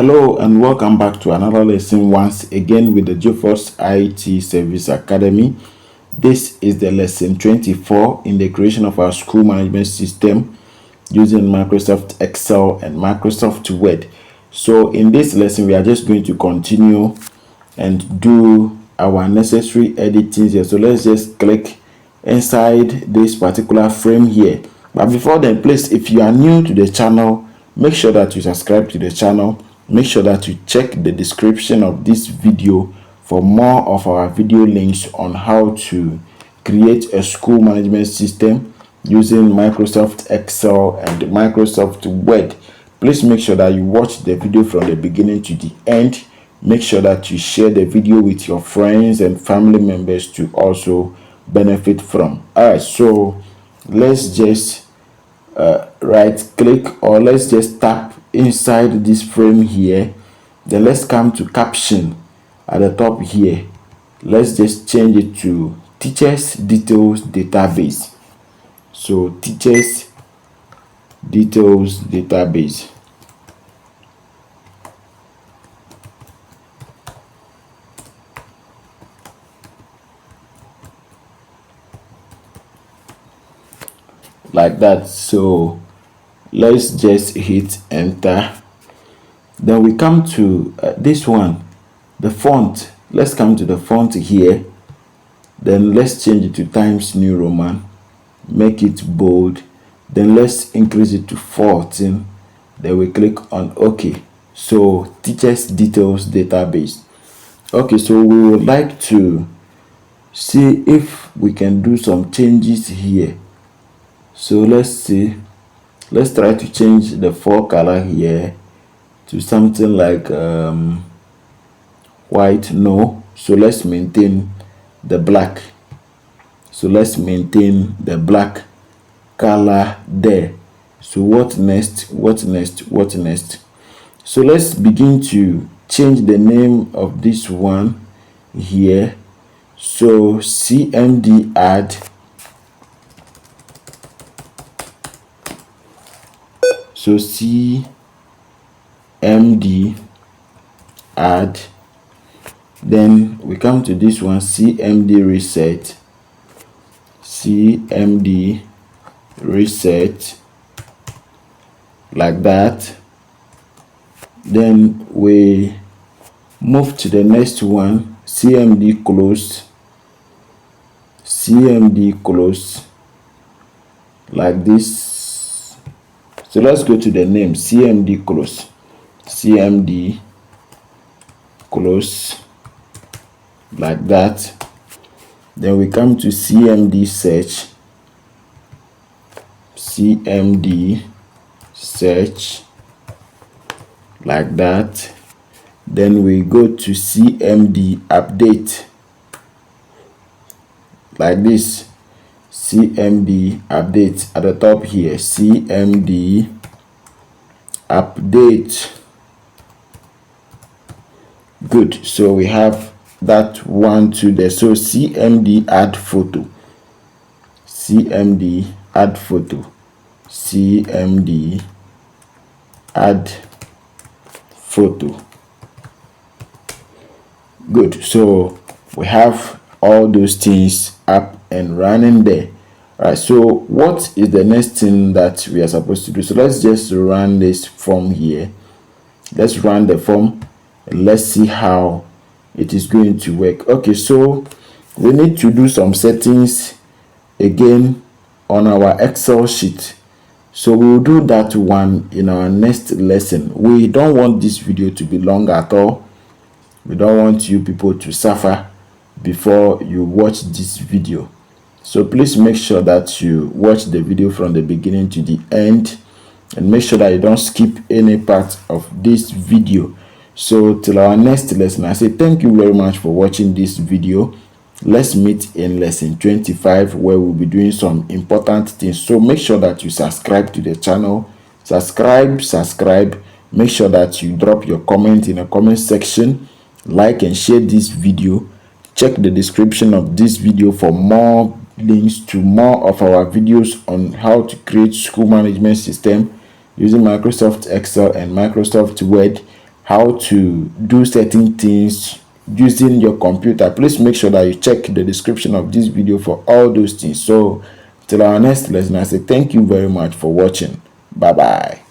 Hello and welcome back to another lesson once again with the GeForce IT Service Academy. This is the lesson 24 in the creation of our school management system using Microsoft Excel and Microsoft Word. So in this lesson we are just going to continue and do our necessary editing here. So let's just click inside this particular frame here. But before then, please, if you are new to the channel, make sure that you subscribe to the channel. Make sure that you check the description of this video for more of our video links on how to create a school management system using Microsoft Excel and Microsoft Word. Please make sure that you watch the video from the beginning to the end. Make sure that you share the video with your friends and family members to also benefit from. Alright, so let's just right click, or let's just tap inside this frame here. Then let's come to caption at the top here. Let's just change it to teachers details database. So teachers details database. Like that. So let's just hit enter. Then we come to this one, the font. Let's come to the font here. Then let's change it to Times New Roman, make it bold. Then let's increase it to 14. Then we click on OK. So teachers details database. Okay, so we would like to see if we can do some changes here. So let's see. Let's try to change the font color here to something like white. No, so let's maintain the black. So let's maintain the black color there. So what next? What next? What next? So let's begin to change the name of this one here. So CMD add. So CMD add. Then we come to this one, CMD reset. CMD reset, like that. Then we move to the next one, CMD close. CMD close, like this. So let's go to the name, CMD close. CMD close, like that. Then we come to CMD search. CMD search, like that. Then we go to CMD update, like this. CMD update at the top here. CMD update. Good. So we have that one to there. So CMD add photo. CMD add photo. CMD add photo. Good. So we have all those things up and running there. Right, so what is the next thing that we are supposed to do? So let's just run this form here. Let's run the form and let's see how it is going to work. Okay, so we need to do some settings again on our Excel sheet. So we will do that one in our next lesson. We don't want this video to be long at all. We don't want you people to suffer before you watch this video. So please make sure that you watch the video from the beginning to the end, and make sure that you don't skip any part of this video. So till our next lesson, I say thank you very much for watching this video. Let's meet in lesson 25, where we'll be doing some important things. So make sure that you subscribe to the channel. Subscribe. Make sure that you drop your comment in the comment section, like and share this video. Check the description of this video for more links to more of our videos on how to create school management system using Microsoft Excel and Microsoft Word, how to do certain things using your computer, please make sure that you check the description of this video for all those things. So till our next lesson, I say thank you very much for watching. Bye bye.